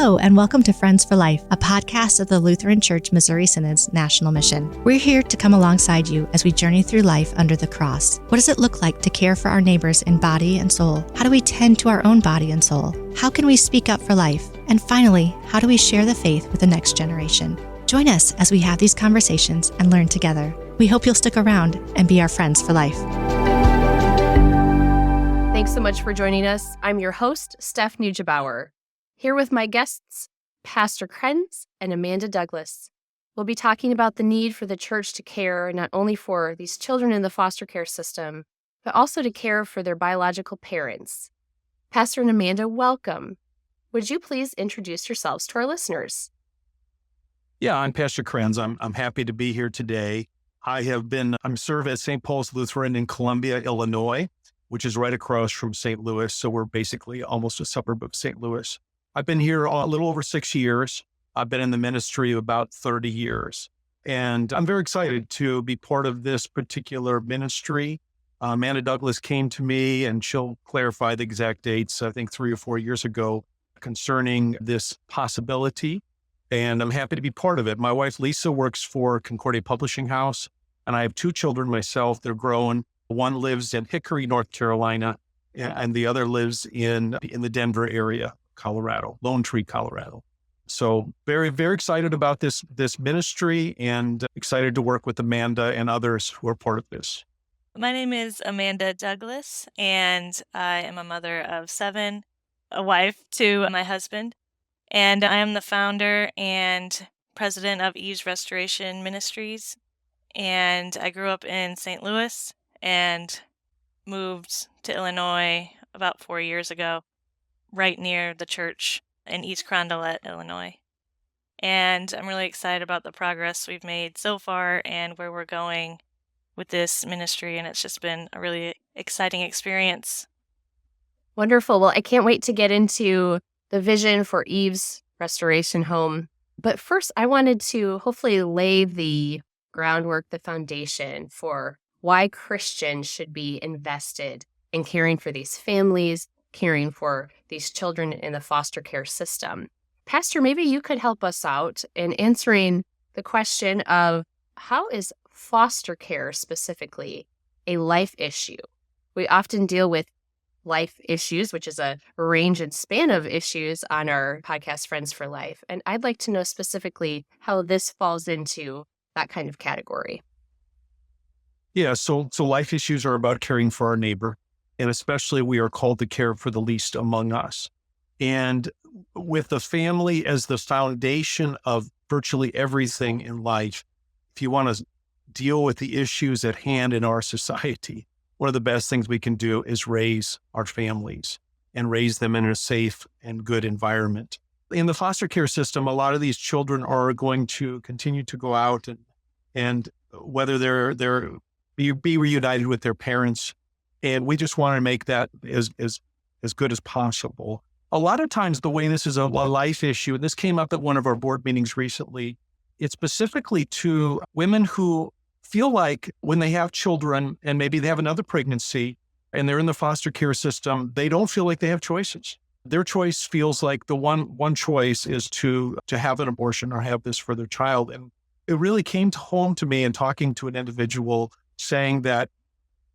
Hello, and welcome to Friends for Life, a podcast of the Lutheran Church Missouri Synod's national mission. We're here to come alongside you as we journey through life under the cross. What does it look like to care for our neighbors in body and soul? How do we tend to our own body and soul? How can we speak up for life? And finally, how do we share the faith with the next generation? Join us as we have these conversations and learn together. We hope you'll stick around and be our friends for life. Thanks so much for joining us. I'm your host, Steph Nuggebauer. Here with my guests, Pastor Krenz and Amanda Douglas. We'll be talking about the need for the church to care not only for these children in the foster care system, but also to care for their biological parents. Pastor and Amanda, welcome. Would you please introduce yourselves to our listeners? Yeah, I'm Pastor Krenz. I'm happy to be here today. I'm serve at St. Paul's Lutheran in Columbia, Illinois, which is right across from St. Louis. So we're basically almost a suburb of St. Louis. I've been here a little over 6 years. I've been in the ministry about 30 years. And I'm very excited to be part of this particular ministry. Amanda Douglas came to me, and she'll clarify the exact dates, I think 3 or 4 years ago, concerning this possibility. And I'm happy to be part of it. My wife, Lisa, works for Concordia Publishing House, and I have 2 children myself. They're grown. One lives in Hickory, North Carolina, and the other lives in the Denver area, Colorado, Lone Tree, Colorado. So very, very excited about this ministry and excited to work with Amanda and others who are part of this. My name is Amanda Douglas, and I am a mother of 7, a wife to my husband, and I am the founder and president of Eve's Restoration Ministries. And I grew up in St. Louis and moved to Illinois about 4 years ago, right near the church in East Carondelet, Illinois. And I'm really excited about the progress we've made so far and where we're going with this ministry. And it's just been a really exciting experience. Wonderful. Well, I can't wait to get into the vision for Eve's Restoration Home. But first, I wanted to hopefully lay the groundwork, the foundation for why Christians should be invested in caring for these families, caring for these children in the foster care system. Pastor, maybe you could help us out in answering the question of how is foster care specifically a life issue? We often deal with life issues, which is a range and span of issues on our podcast, Friends for Life. And I'd like to know specifically how this falls into that kind of category. Yeah, so life issues are about caring for our neighbor, and especially we are called to care for the least among us. And with the family as the foundation of virtually everything in life, if you want to deal with the issues at hand in our society, one of the best things we can do is raise our families and raise them in a safe and good environment. In the foster care system, a lot of these children are going to continue to go out and whether they're be reunited with their parents. And we just want to make that as good as possible. A lot of times the way this is a life issue, and this came up at one of our board meetings recently, it's specifically to women who feel like when they have children and maybe they have another pregnancy and they're in the foster care system, they don't feel like they have choices. Their choice feels like the one choice is to have an abortion or have this for their child. And it really came home to me in talking to an individual saying that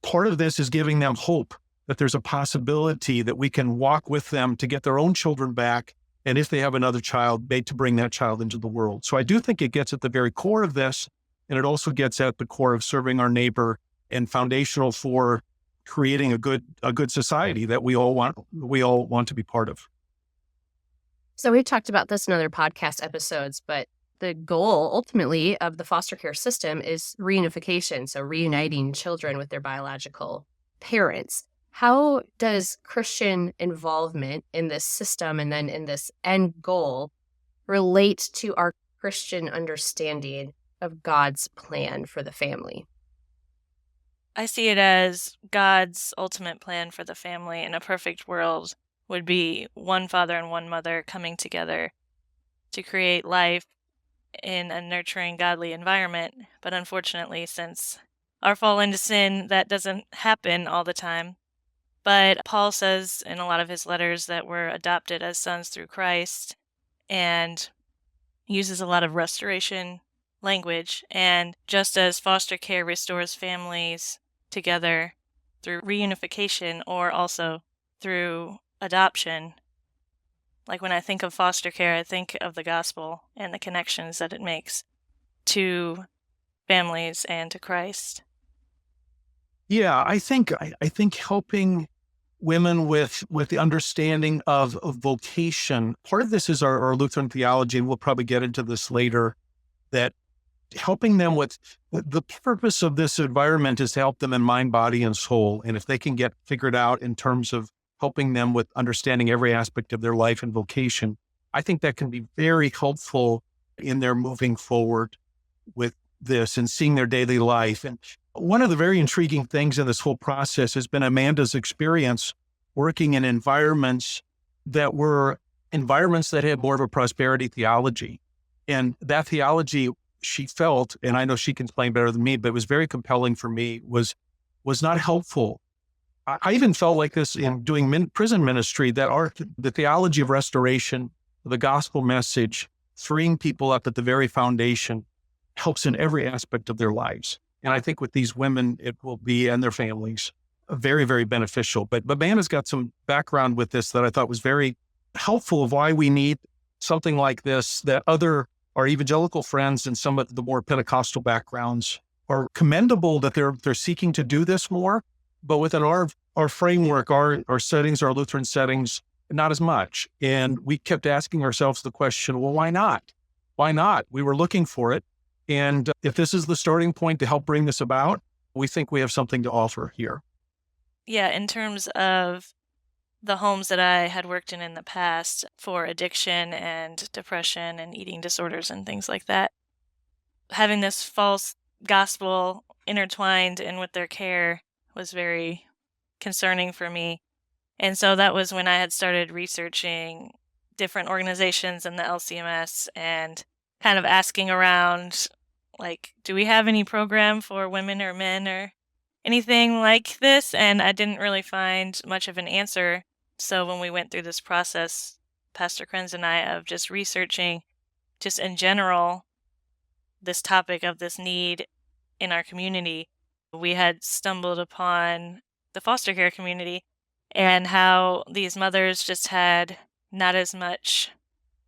part of this is giving them hope that there's a possibility that we can walk with them to get their own children back. And if they have another child, to bring that child into the world. So I do think it gets at the very core of this. And it also gets at the core of serving our neighbor and foundational for creating a good society that we all want to be part of. So we've talked about this in other podcast episodes, but the goal ultimately of the foster care system is reunification, so reuniting children with their biological parents. How does Christian involvement in this system and then in this end goal relate to our Christian understanding of God's plan for the family? I see it as God's ultimate plan for the family in a perfect world would be one father and one mother coming together to create life in a nurturing, godly environment. But unfortunately, since our fall into sin, that doesn't happen all the time. But Paul says in a lot of his letters that we're adopted as sons through Christ. and uses a lot of restoration language. And just as foster care restores families together through reunification or also through adoption, like when I think of foster care, I think of the gospel and the connections that it makes to families and to Christ. Yeah, I think helping women with the understanding of vocation. Part of this is our Lutheran theology, and we'll probably get into this later, that helping them with the purpose of this environment is to help them in mind, body, and soul. And if they can get figured out in terms of helping them with understanding every aspect of their life and vocation, I think that can be very helpful in their moving forward with this and seeing their daily life. And one of the very intriguing things in this whole process has been Amanda's experience working in environments that had more of a prosperity theology. And that theology, she felt, and I know she can explain better than me, but it was very compelling for me, was not helpful. I even felt like this in doing prison ministry, that the theology of restoration, the gospel message, freeing people up at the very foundation, helps in every aspect of their lives. And I think with these women, it will be, and their families, very, very beneficial. But Amanda's got some background with this that I thought was very helpful of why we need something like this, that our evangelical friends and some of the more Pentecostal backgrounds are commendable that they're seeking to do this more. But within our framework, our settings, our Lutheran settings, not as much. And we kept asking ourselves the question, well, why not? Why not? We were looking for it. And if this is the starting point to help bring this about, we think we have something to offer here. Yeah, in terms of the homes that I had worked in the past for addiction and depression and eating disorders and things like that, having this false gospel intertwined in with their care was very concerning for me. And so that was when I had started researching different organizations in the LCMS and kind of asking around, like, do we have any program for women or men or anything like this? And I didn't really find much of an answer. So when we went through this process, Pastor Krenz and I, of just researching, just in general, this topic of this need in our community, we had stumbled upon the foster care community and how these mothers just had not as much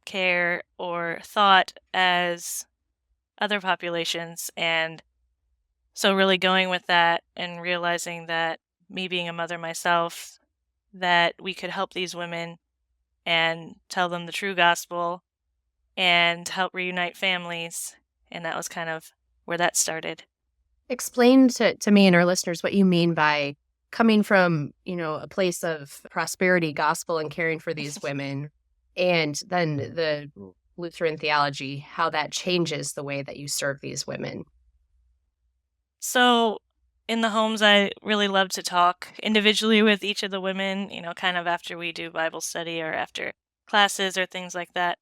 care or thought as other populations. And so really going with that and realizing that, me being a mother myself, that we could help these women and tell them the true gospel and help reunite families. And that was kind of where that started. Explain to me and our listeners what you mean by coming from, a place of prosperity, gospel, and caring for these women, and then the Lutheran theology, how that changes the way that you serve these women. So in the homes, I really love to talk individually with each of the women, kind of after we do Bible study or after classes or things like that.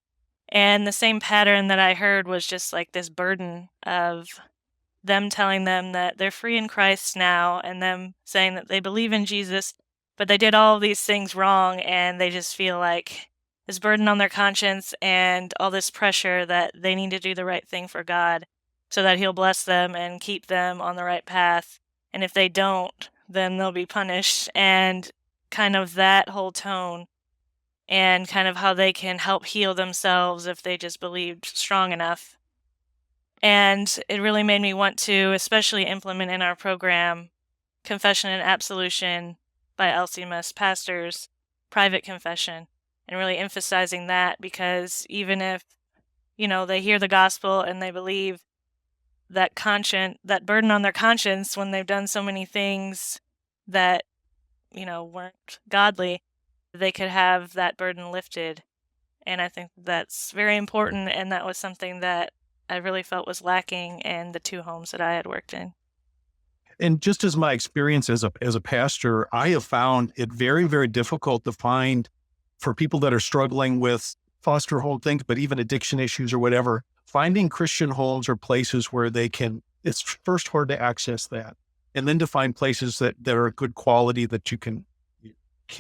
And the same pattern that I heard was just like this burden of them telling them that they're free in Christ now, and them saying that they believe in Jesus, but they did all of these things wrong, and they just feel like this burden on their conscience and all this pressure that they need to do the right thing for God so that He'll bless them and keep them on the right path. And if they don't, then they'll be punished. And kind of that whole tone, and kind of how they can help heal themselves if they just believed strong enough. And it really made me want to especially implement in our program confession and absolution by LCMS pastors, private confession, and really emphasizing that, because even if, they hear the gospel and they believe that burden on their conscience when they've done so many things that, weren't godly, they could have that burden lifted. And I think that's very important, and that was something that I really felt was lacking in the two homes that I had worked in. And just as my experience as a pastor, I have found it very, very difficult to find, for people that are struggling with foster home things, but even addiction issues or whatever, finding Christian homes or places where it's first hard to access that. And then to find places that are good quality that you can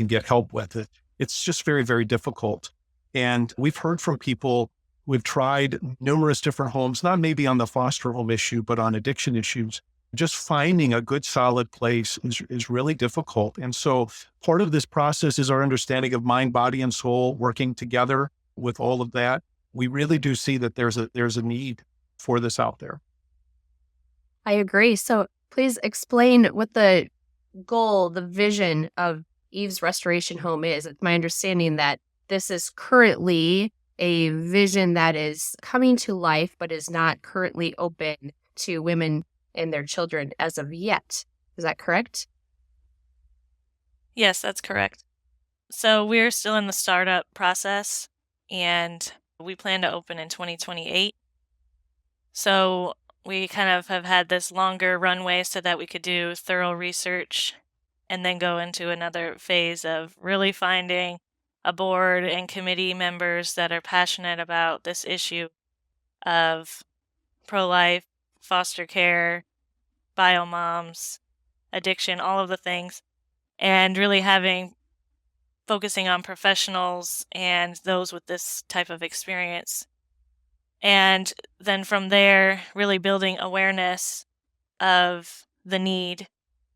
get help with it. It's just very, very difficult. And we've heard from people, we've tried numerous different homes, not maybe on the foster home issue, but on addiction issues. Just finding a good, solid place is really difficult. And so part of this process is our understanding of mind, body, and soul working together with all of that. We really do see that there's a need for this out there. I agree. So please explain what the goal, the vision of Eve's Restoration Home is. It's my understanding that this is currently a vision that is coming to life, but is not currently open to women and their children as of yet. Is that correct? Yes, that's correct. So we're still in the startup process, and we plan to open in 2028. So we kind of have had this longer runway so that we could do thorough research and then go into another phase of really finding a board and committee members that are passionate about this issue of pro-life, foster care, bio moms, addiction, all of the things, and really focusing on professionals and those with this type of experience. And then from there, really building awareness of the need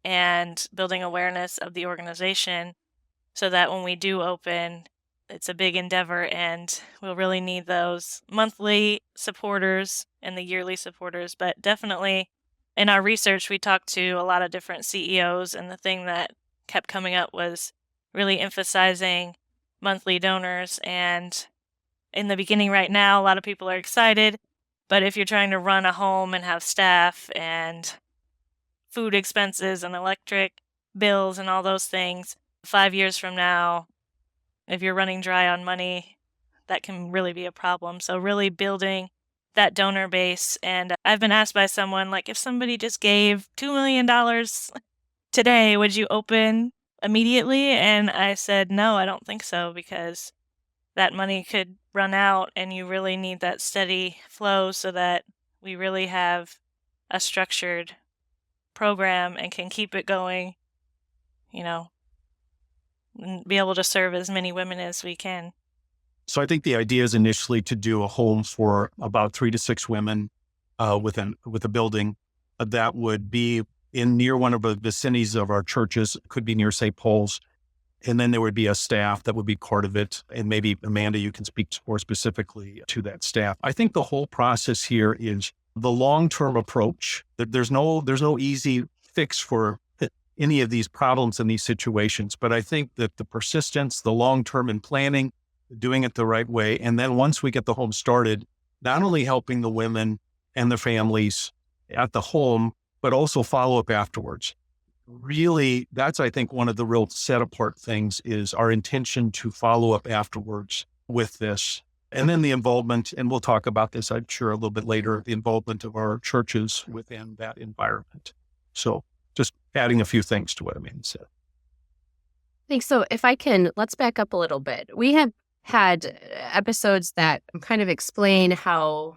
and building awareness of the organization so that when we do open, it's a big endeavor and we'll really need those monthly supporters and the yearly supporters. But definitely in our research, we talked to a lot of different CEOs, and the thing that kept coming up was really emphasizing monthly donors. And in the beginning right now, a lot of people are excited, but if you're trying to run a home and have staff and food expenses and electric bills and all those things, 5 years from now, if you're running dry on money, that can really be a problem. So really building that donor base. And I've been asked by someone, like, if somebody just gave $2 million today, would you open immediately? And I said, no, I don't think so, because that money could run out and you really need that steady flow so that we really have a structured program and can keep it going, and be able to serve as many women as we can. So I think the idea is initially to do a home for about 3 to 6 women with a building that would be near one of the vicinities of our churches. It could be near St. Paul's. And then there would be a staff that would be part of it. And maybe Amanda, you can speak more specifically to that staff. I think the whole process here is the long-term approach. There's no easy fix for any of these problems in these situations. But I think that the persistence, the long-term and planning, doing it the right way. And then once we get the home started, not only helping the women and the families at the home, but also follow up afterwards. Really, that's, I think, one of the real set apart things is our intention to follow up afterwards with this. And then the involvement, and we'll talk about this, I'm sure, a little bit later, the involvement of our churches within that environment. So just adding a few things to what Amanda said. Thanks. So if I can, let's back up a little bit. We have had episodes that kind of explain how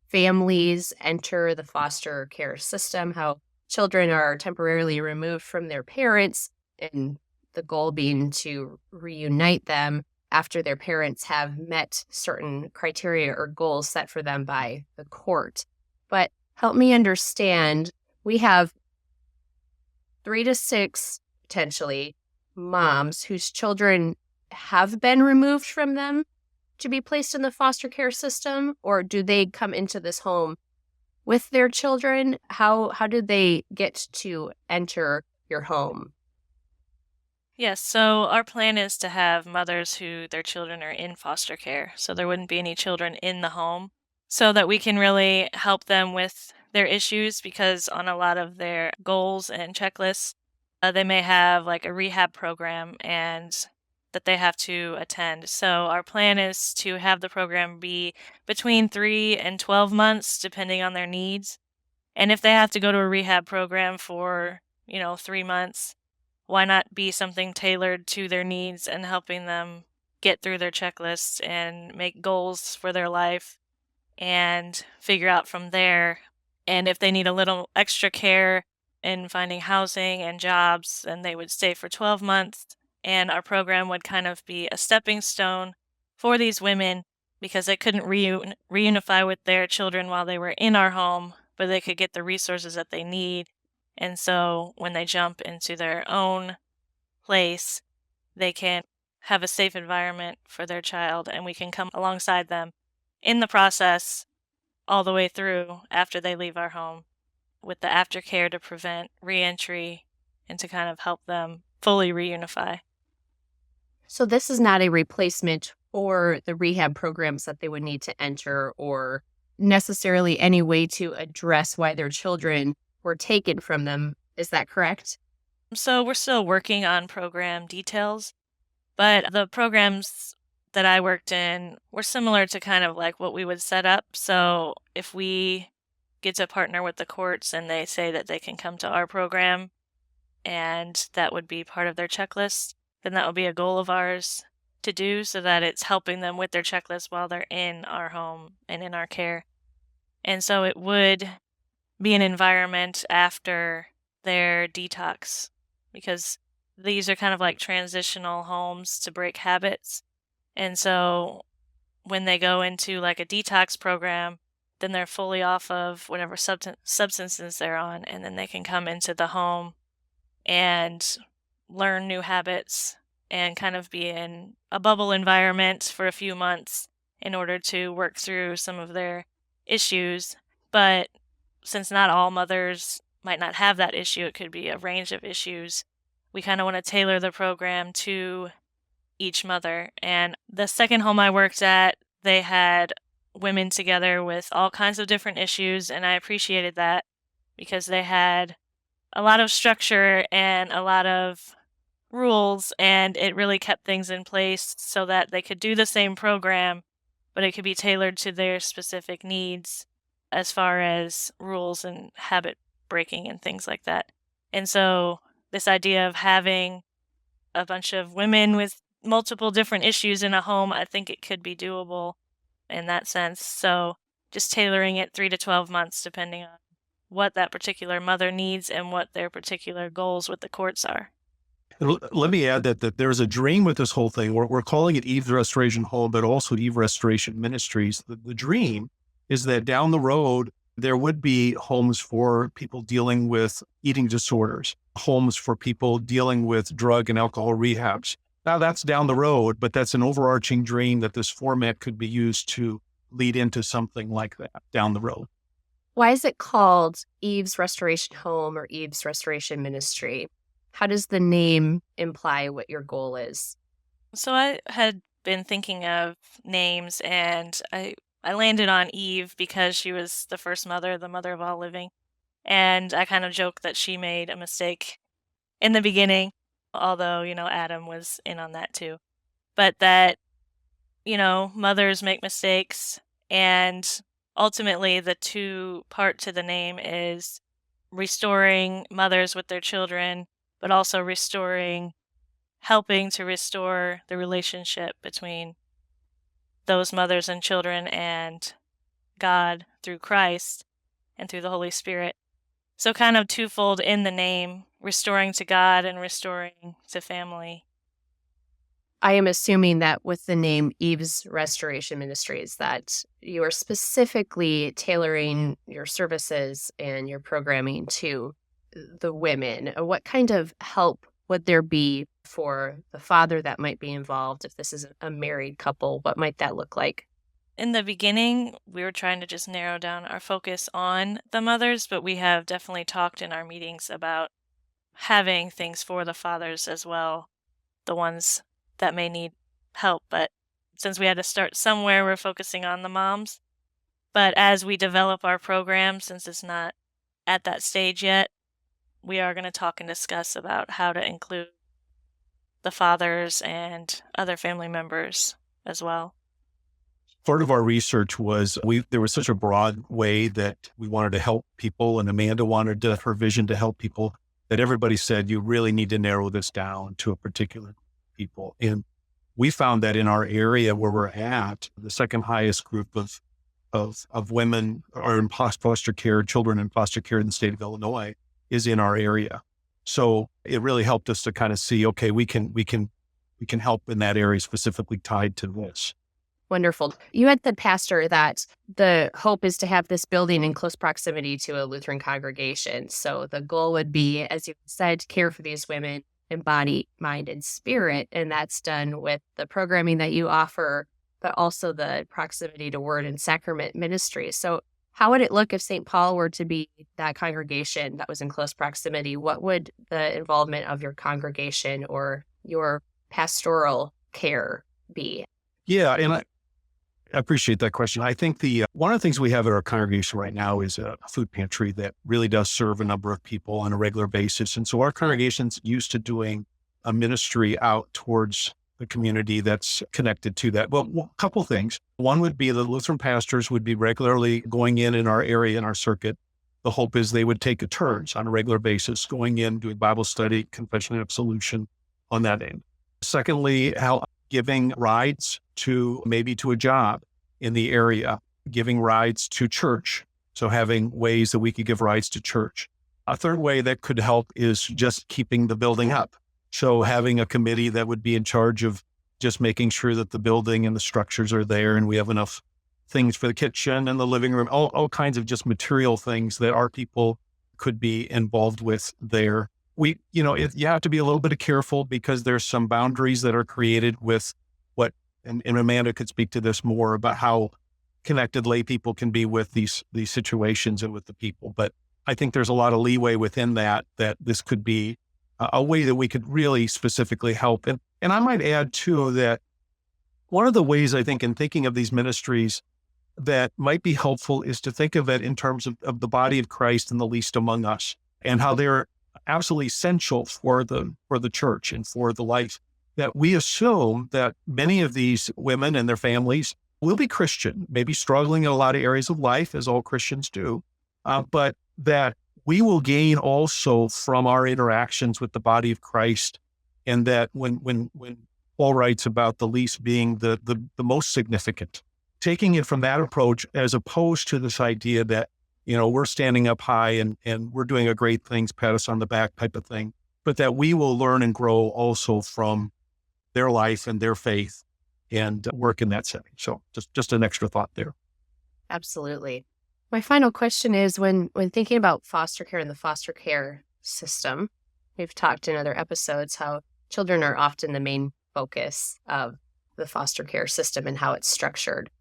families enter the foster care system, how children are temporarily removed from their parents, and the goal being to reunite them after their parents have met certain criteria or goals set for them by the court. But help me understand, we have 3 to 6 potentially moms whose children have been removed from them to be placed in the foster care system, or do they come into this home with their children? How did they get to enter your home? Yes, so our plan is to have mothers who their children are in foster care, so there wouldn't be any children in the home, so that we can really help them with their issues, because on a lot of their goals and checklists, they may have like a rehab program and that they have to attend. So our plan is to have the program be between 3 and 12 months, depending on their needs. And if they have to go to a rehab program for, 3 months, why not be something tailored to their needs and helping them get through their checklists and make goals for their life and figure out from there. And if they need a little extra care in finding housing and jobs, then they would stay for 12 months. And our program would kind of be a stepping stone for these women because they couldn't reunify with their children while they were in our home, but they could get the resources that they need. And so when they jump into their own place, they can have a safe environment for their child, and we can come alongside them in the process all the way through after they leave our home with the aftercare to prevent reentry and to kind of help them fully reunify. So this is not a replacement for the rehab programs that they would need to enter or necessarily any way to address why their children were taken from them. Is that correct? So we're still working on program details, but the programs that I worked in were similar to kind of like what we would set up. So if we get to partner with the courts and they say that they can come to our program and that would be part of their checklist, then that would be a goal of ours to do so that it's helping them with their checklist while they're in our home and in our care. And so it would be an environment after their detox because these are kind of like transitional homes to break habits. And so when they go into like a detox program, then they're fully off of whatever substances they're on, and then they can come into the home and learn new habits and kind of be in a bubble environment for a few months in order to work through some of their issues. But since not all mothers might not have that issue, it could be a range of issues. We kind of want to tailor the program to each mother. And the second home I worked at, they had women together with all kinds of different issues, and I appreciated that because they had a lot of structure and a lot of rules, and it really kept things in place so that they could do the same program, but it could be tailored to their specific needs as far as rules and habit breaking and things like that. And so this idea of having a bunch of women with multiple different issues in a home, I think it could be doable in that sense. So just tailoring it 3 to 12 months depending on what that particular mother needs and what their particular goals with the courts are. Let me add that there's a dream with this whole thing. We're calling it Eve's Restoration Home, but also Eve Restoration Ministries. The dream is that down the road, there would be homes for people dealing with eating disorders, homes for people dealing with drug and alcohol rehabs. Now that's down the road, but that's an overarching dream that this format could be used to lead into something like that down the road. Why is it called Eve's Restoration Home or Eve's Restoration Ministry? How does the name imply what your goal is? So I had been thinking of names, and I landed on Eve because she was the first mother, the mother of all living. And I kind of joke that she made a mistake in the beginning, although, Adam was in on that too. But that, mothers make mistakes, and ultimately the two part to the name is restoring mothers with their children, but also helping to restore the relationship between those mothers and children and God through Christ and through the Holy Spirit. So kind of twofold in the name, restoring to God and restoring to family. I am assuming that with the name Eve's Restoration Ministries that you are specifically tailoring your services and your programming to the women. What kind of help would there be for the father that might be involved if this is a married couple? What might that look like? In the beginning, we were trying to just narrow down our focus on the mothers, but we have definitely talked in our meetings about having things for the fathers as well, the ones that may need help. But since we had to start somewhere, we're focusing on the moms. But as we develop our program, since it's not at that stage yet, we are going to talk and discuss about how to include the fathers and other family members as well. Part of our research was there was such a broad way that we wanted to help people, and Amanda wanted her vision to help people, that everybody said, you really need to narrow this down to a particular people. And we found that in our area where we're at, the second highest group of women are in foster care, children in foster care in the state of Illinois is in our area. So it really helped us to kind of see, okay, we can help in that area specifically tied to this. Wonderful. You had said, Pastor, that the hope is to have this building in close proximity to a Lutheran congregation. So the goal would be, as you said, to care for these women in body, mind, and spirit. And that's done with the programming that you offer, but also the proximity to word and sacrament ministry. So how would it look if St. Paul were to be that congregation that was in close proximity? What would the involvement of your congregation or your pastoral care be? Yeah, and I appreciate that question. I think one of the things we have at our congregation right now is a food pantry that really does serve a number of people on a regular basis. And so our congregation's used to doing a ministry out towards the community that's connected to that. Well, a couple things. One would be the Lutheran pastors would be regularly going in our area, in our circuit. The hope is they would take turns on a regular basis, going in, doing Bible study, confession and absolution on that end. Secondly, how giving rides to maybe to a job in the area, giving rides to church. So having ways that we could give rides to church. A third way that could help is just keeping the building up. So having a committee that would be in charge of just making sure that the building and the structures are there and we have enough things for the kitchen and the living room, all kinds of just material things that our people could be involved with there. You have to be a little bit careful because there's some boundaries that are created with what, and Amanda could speak to this more about how connected lay people can be with these situations and with the people. But I think there's a lot of leeway within that this could be a way that we could really specifically help. And I might add too, that one of the ways I think in thinking of these ministries that might be helpful is to think of it in terms of the body of Christ and the least among us and how they're absolutely essential for the church and for the life. That we assume that many of these women and their families will be Christian, maybe struggling in a lot of areas of life, as all Christians do, but that we will gain also from our interactions with the body of Christ, and that when Paul writes about the least being the most significant, taking it from that approach as opposed to this idea that we're standing up high and we're doing a great things, pat us on the back type of thing, but that we will learn and grow also from their life and their faith and work in that setting. So just an extra thought there. Absolutely. My final question is when thinking about foster care and the foster care system, we've talked in other episodes how children are often the main focus of the foster care system and how it's structured.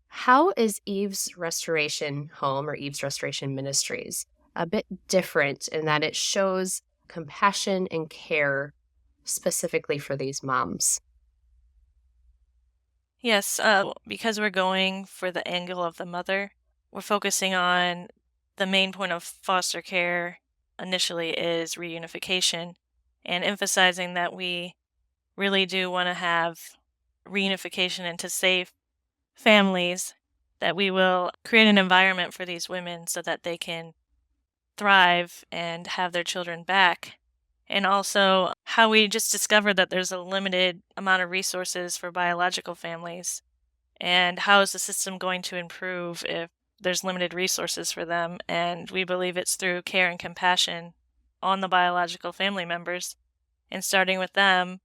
How is Eve's Restoration Home or Eve's Restoration Ministries a bit different in that it shows compassion and care specifically for these moms? Yes, because we're going for the angle of the mother, we're focusing on the main point of foster care initially is reunification and emphasizing that we really do want to have reunification into safe families, that we will create an environment for these women so that they can thrive and have their children back. And also how we just discovered that there's a limited amount of resources for biological families. And how is the system going to improve if there's limited resources for them? And we believe it's through care and compassion on the biological family members and starting with them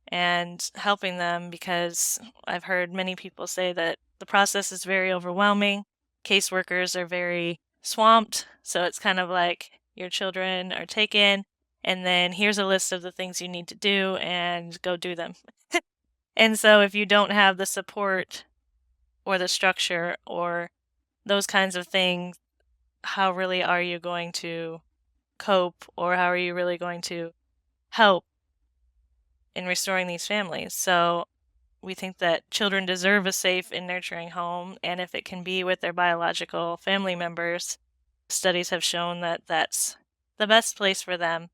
and helping them, because I've heard many people say that the process is very overwhelming. Caseworkers are very swamped. So it's kind of like your children are taken, and then here's a list of the things you need to do and go do them. And so if you don't have the support or the structure or those kinds of things, how really are you going to cope, or how are you really going to help in restoring these families? So we think that children deserve a safe and nurturing home, and if it can be with their biological family members, studies have shown that that's the best place for them.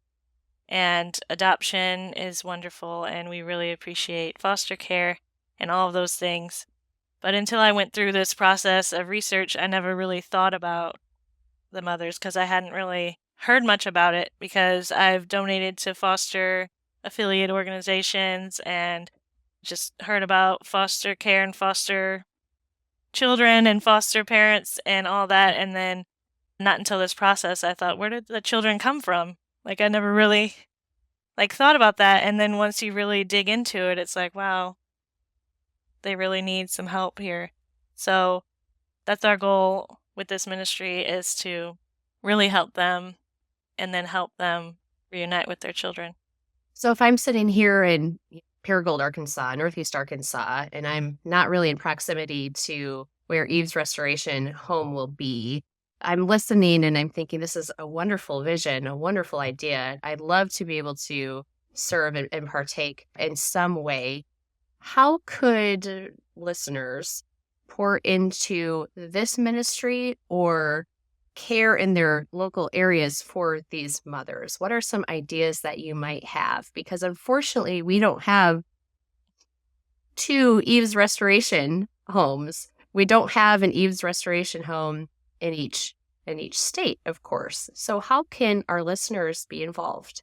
And adoption is wonderful, and we really appreciate foster care and all of those things. But until I went through this process of research, I never really thought about the mothers because I hadn't really heard much about it, because I've donated to foster affiliate organizations and just heard about foster care and foster children and foster parents and all that. And then not until this process, I thought, where did the children come from? Like, I never really thought about that. And then once you really dig into it, it's like, wow, they really need some help here. So that's our goal with this ministry, is to really help them and then help them reunite with their children. So if I'm sitting here in Paragould, Arkansas, Northeast Arkansas, and I'm not really in proximity to where Eve's Restoration Home will be, I'm listening and I'm thinking, this is a wonderful vision, a wonderful idea. I'd love to be able to serve and partake in some way. How could listeners pour into this ministry or care in their local areas for these mothers? What are some ideas that you might have? Because unfortunately, we don't have 2 Eve's Restoration homes. We don't have an Eve's Restoration home in each state, of course. So how can our listeners be involved?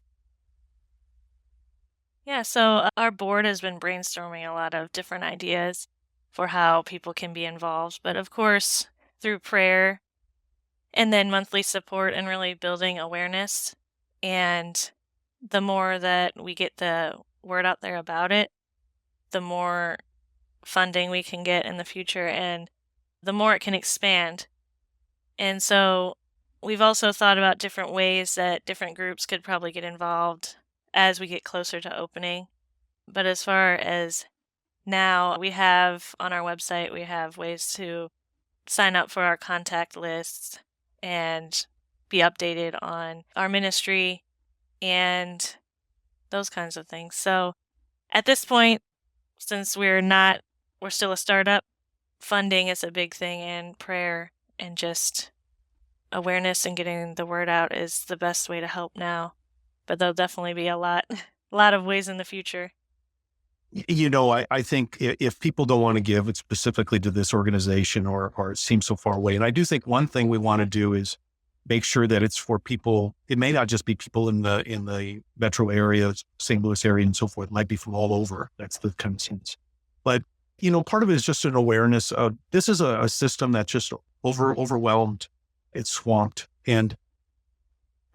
Yeah, so our board has been brainstorming a lot of different ideas for how people can be involved. But of course, through prayer and then monthly support and really building awareness. And the more that we get the word out there about it, the more funding we can get in the future and the more it can expand. And so we've also thought about different ways that different groups could probably get involved as we get closer to opening. But as far as now, we have on our website, we have ways to sign up for our contact lists and be updated on our ministry and those kinds of things. So at this point, since we're still a startup, funding is a big thing, and prayer and just awareness and getting the word out is the best way to help now. But there'll definitely be a lot of ways in the future. I think if people don't want to give it specifically to this organization or it seems so far away, and I do think one thing we want to do is make sure that it's for people. It may not just be people in the metro area, St. Louis area and so forth. It might be from all over. That's the kind of sense. But, part of it is just an awareness of this is a system that's just overwhelmed. It's swamped. And,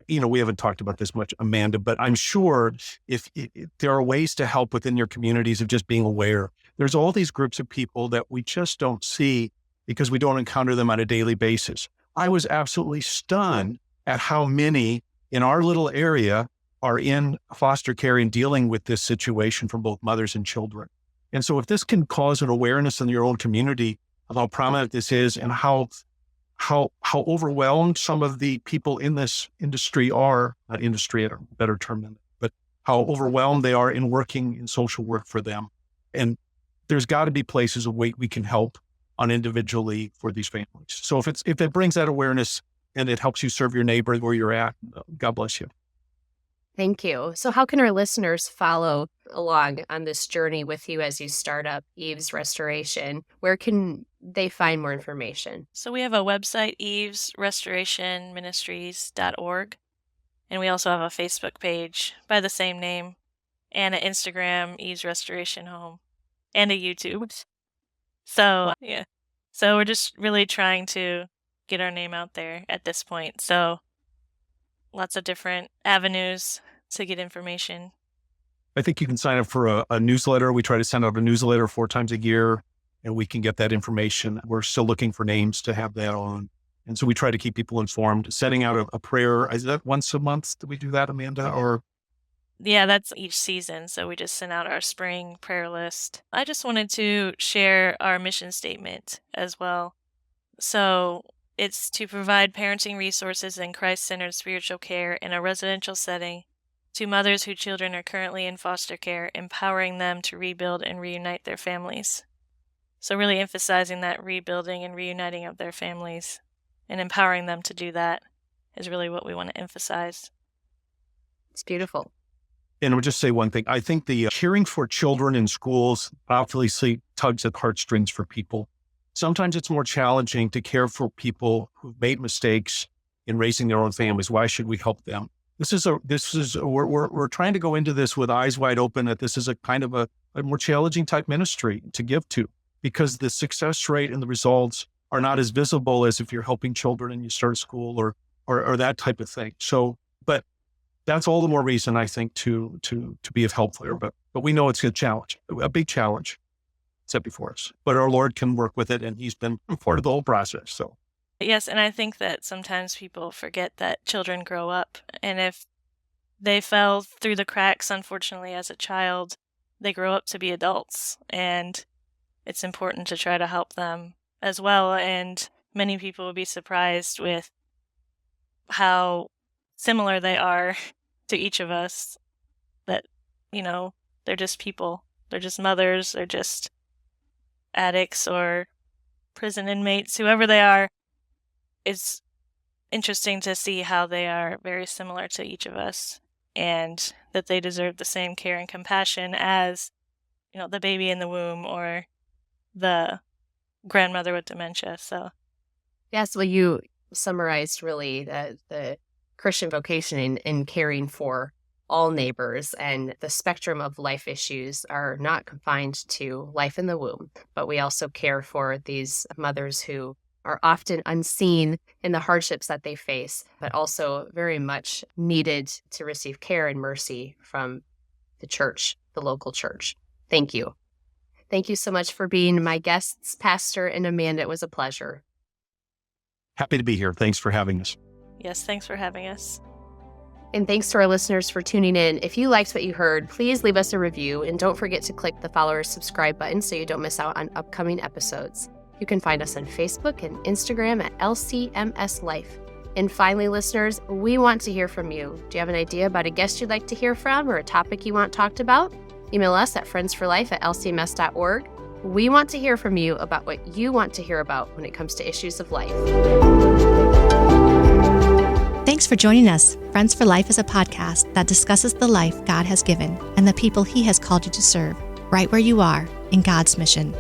we haven't talked about this much, Amanda, but I'm sure if there are ways to help within your communities of just being aware. There's all these groups of people that we just don't see because we don't encounter them on a daily basis. I was absolutely stunned at how many in our little area are in foster care and dealing with this situation for both mothers and children. And so if this can cause an awareness in your own community of how prominent this is and how overwhelmed some of the people in this industry are, not industry, a better term than that, but how overwhelmed they are in working in social work for them. And there's got to be places of way we can help on individually for these families. So if it brings that awareness and it helps you serve your neighbor where you're at, God bless you. Thank you. So how can our listeners follow along on this journey with you as you start up Eve's Restoration? Where can they find more information? So we have a website, evesrestorationministries.org. And we also have a Facebook page by the same name and an Instagram, Eve's Restoration Home, and a YouTube. So, yeah. So we're just really trying to get our name out there at this point. So lots of different avenues to get information. I think you can sign up for a newsletter. We try to send out a newsletter 4 times a year, and we can get that information. We're still looking for names to have that on. And so we try to keep people informed. Setting out a prayer, is that once a month? Do we do that, Amanda? Or Yeah, that's each season. So we just sent out our spring prayer list. I just wanted to share our mission statement as well. So it's to provide parenting resources and Christ-centered spiritual care in a residential setting to mothers whose children are currently in foster care, empowering them to rebuild and reunite their families. So really emphasizing that rebuilding and reuniting of their families and empowering them to do that is really what we want to emphasize. It's beautiful. And I'll just say one thing. I think the caring for children in schools obviously tugs at heartstrings for people. Sometimes it's more challenging to care for people who've made mistakes in raising their own families. Why should we help them? We're trying to go into this with eyes wide open that this is a kind of a more challenging type ministry to give to, because the success rate and the results are not as visible as if you're helping children and you start a school or that type of thing. So, but that's all the more reason I think to be of help there. But we know it's a challenge, a big challenge. set before us. But our Lord can work with it, and he's been part of the whole process. So Yes, and I think that sometimes people forget that children grow up, and if they fell through the cracks, unfortunately, as a child, they grow up to be adults, and it's important to try to help them as well. And many people will be surprised with how similar they are to each of us, that, they're just people. They're just mothers, they're just addicts or prison inmates, whoever they are. It's interesting to see how they are very similar to each of us, and that they deserve the same care and compassion as, the baby in the womb or the grandmother with dementia. So, Yes, well, you summarized really the Christian vocation in caring for all neighbors, and the spectrum of life issues are not confined to life in the womb, but we also care for these mothers who are often unseen in the hardships that they face, but also very much needed to receive care and mercy from the church, the local church. Thank you. Thank you so much for being my guests, Pastor and Amanda. It was a pleasure. happy to be here. Thanks for having us. yes, thanks for having us. And thanks to our listeners for tuning in. If you liked what you heard, please leave us a review, and don't forget to click the follow or subscribe button so you don't miss out on upcoming episodes. You can find us on Facebook and Instagram at LCMS Life. And finally, listeners, we want to hear from you. Do you have an idea about a guest you'd like to hear from or a topic you want talked about? Email us at friendsforlife@lcms.org. We want to hear from you about what you want to hear about when it comes to issues of life. Thanks for joining us. Friends for Life is a podcast that discusses the life God has given and the people He has called you to serve, right where you are in God's mission.